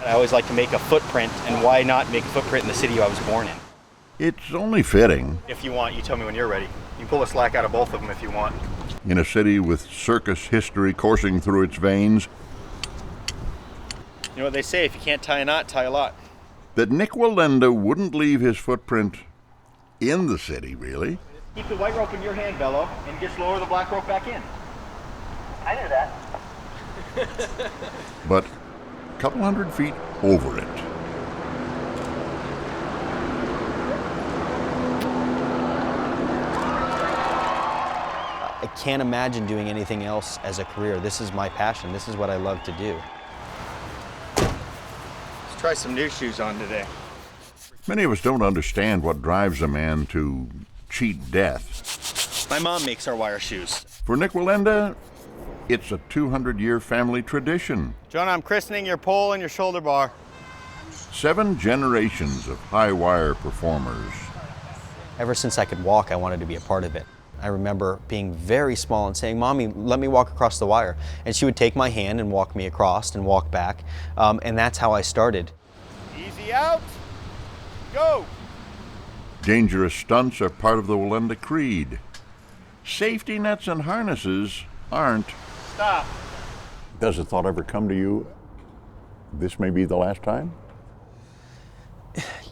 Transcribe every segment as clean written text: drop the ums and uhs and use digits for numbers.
I always like to make a footprint, and why not make a footprint in the city I was born in? It's only fitting. If you want, you tell me when you're ready. You can pull the slack out of both of them if you want. In a city with circus history coursing through its veins. You know what they say, if you can't tie a knot, tie a lot. That Nik Wallenda wouldn't leave his footprint in the city, really. Keep the white rope in your hand, Bello, and just lower the black rope back in. I knew that. But a couple hundred feet over it. I can't imagine doing anything else as a career. This is my passion. This is what I love to do. Let's try some new shoes on today. Many of us don't understand what drives a man to cheat death. My mom makes our wire shoes. For Nik Wallenda, it's a 200-year family tradition. John, I'm christening your pole and your shoulder bar. 7 generations of high wire performers. Ever since I could walk, I wanted to be a part of it. I remember being very small and saying, "Mommy, let me walk across the wire." And she would take my hand and walk me across and walk back. And that's how I started. Easy out. Go. Dangerous stunts are part of the Wallenda creed. Safety nets and harnesses aren't. Stop. Does the thought ever come to you, this may be the last time?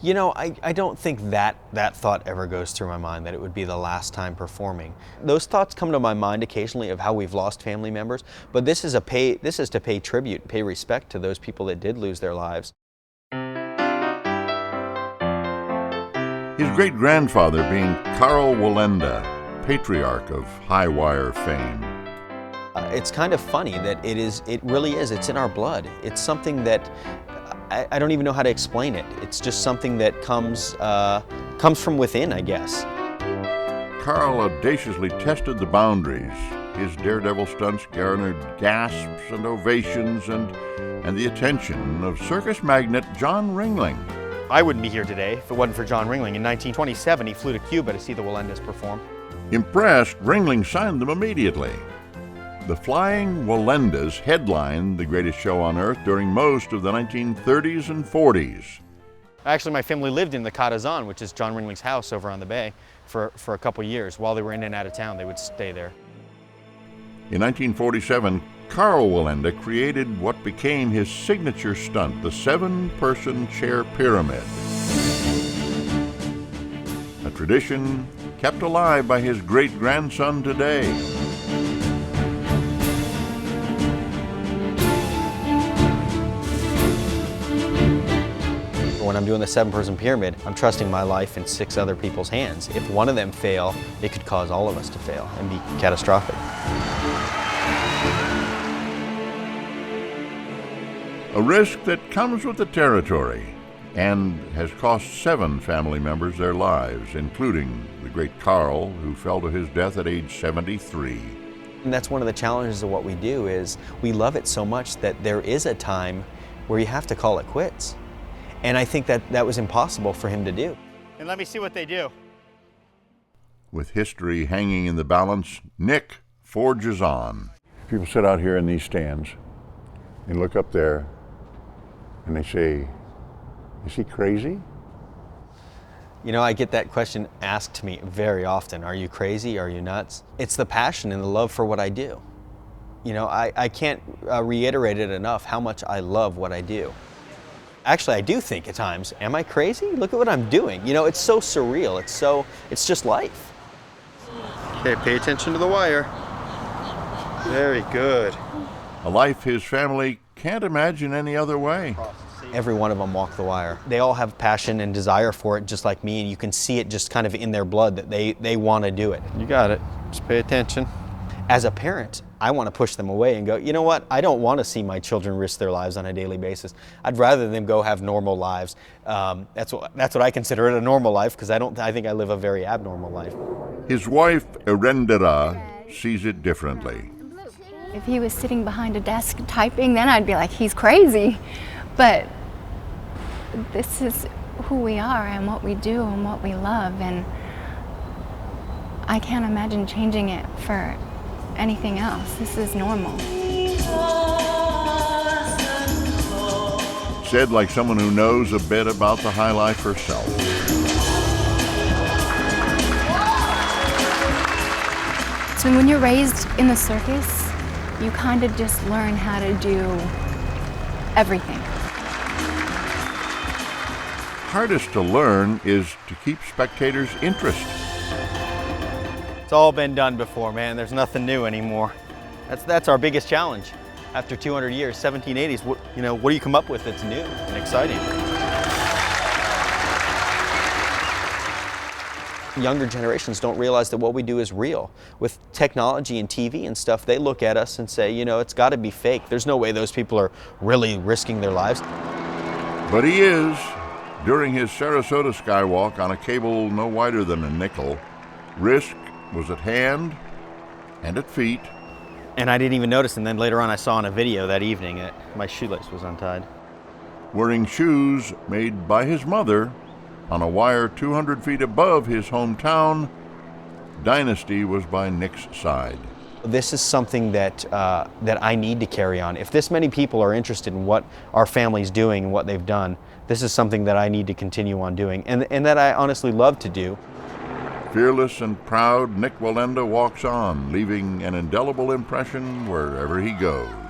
You know, I don't think that thought ever goes through my mind, that it would be the last time performing. Those thoughts come to my mind occasionally of how we've lost family members, but this is to pay tribute, pay respect to those people that did lose their lives. His great-grandfather being Carl Wallenda, patriarch of high wire fame. It's kind of funny that it really is, it's in our blood. It's something that I don't even know how to explain it. It's just something that comes from within, I guess. Carl audaciously tested the boundaries. His daredevil stunts garnered gasps and ovations and the attention of circus magnate John Ringling. I wouldn't be here today if it wasn't for John Ringling. In 1927, he flew to Cuba to see the Wallendas perform. Impressed, Ringling signed them immediately. The Flying Wallendas headlined the greatest show on earth during most of the 1930s and 40s. Actually, my family lived in the Catazan, which is John Ringling's house over on the bay, for a couple years. While they were in and out of town, they would stay there. In 1947, Carl Wallenda created what became his signature stunt, the 7-person chair pyramid. A tradition kept alive by his great-grandson today. When I'm doing the 7-person pyramid, I'm trusting my life in 6 other people's hands. If one of them fail, it could cause all of us to fail and be catastrophic. A risk that comes with the territory and has cost 7 family members their lives, including the great Carl, who fell to his death at age 73. And that's one of the challenges of what we do, is we love it so much that there is a time where you have to call it quits. And I think that was impossible for him to do. And let me see what they do. With history hanging in the balance, Nik forges on. People sit out here in these stands and look up there and they say, "Is he crazy?" You know, I get that question asked to me very often. Are you crazy? Are you nuts? It's the passion and the love for what I do. You know, I can't reiterate it enough how much I love what I do. Actually, I do think at times, am I crazy? Look at what I'm doing. You know, it's so surreal. It's just life. Okay, pay attention to the wire. Very good. A life his family can't imagine any other way. Every one of them walk the wire. They all have passion and desire for it, just like me, and you can see it just kind of in their blood that they want to do it. You got it. Just pay attention. As a parent, I want to push them away and go, you know what? I don't want to see my children risk their lives on a daily basis. I'd rather them go have normal lives. That's what I consider it, a normal life, because I think I live a very abnormal life. His wife, Wallenda, sees it differently. If he was sitting behind a desk typing, then I'd be like, he's crazy. But this is who we are and what we do and what we love, and I can't imagine changing it for anything else. This is normal. said like someone who knows a bit about the high life herself. So when you're raised in the circus, you kind of just learn how to do everything. Hardest to learn is to keep spectators' interest. It's all been done before, man. There's nothing new anymore. That's our biggest challenge. After 200 years, 1780s, what do you come up with that's new and exciting? Younger generations don't realize that what we do is real. With technology and TV and stuff, they look at us and say, it's got to be fake. There's no way those people are really risking their lives. But he is. During his Sarasota skywalk on a cable no wider than a nickel, risk was at hand and at feet. And I didn't even notice, and then later on I saw in a video that evening that my shoelace was untied. Wearing shoes made by his mother on a wire 200 feet above his hometown, Dynasty was by Nik's side. This is something that I need to carry on. If this many people are interested in what our family's doing and what they've done, this is something that I need to continue on doing, and that I honestly love to do. Fearless and proud, Nik Wallenda walks on, leaving an indelible impression wherever he goes.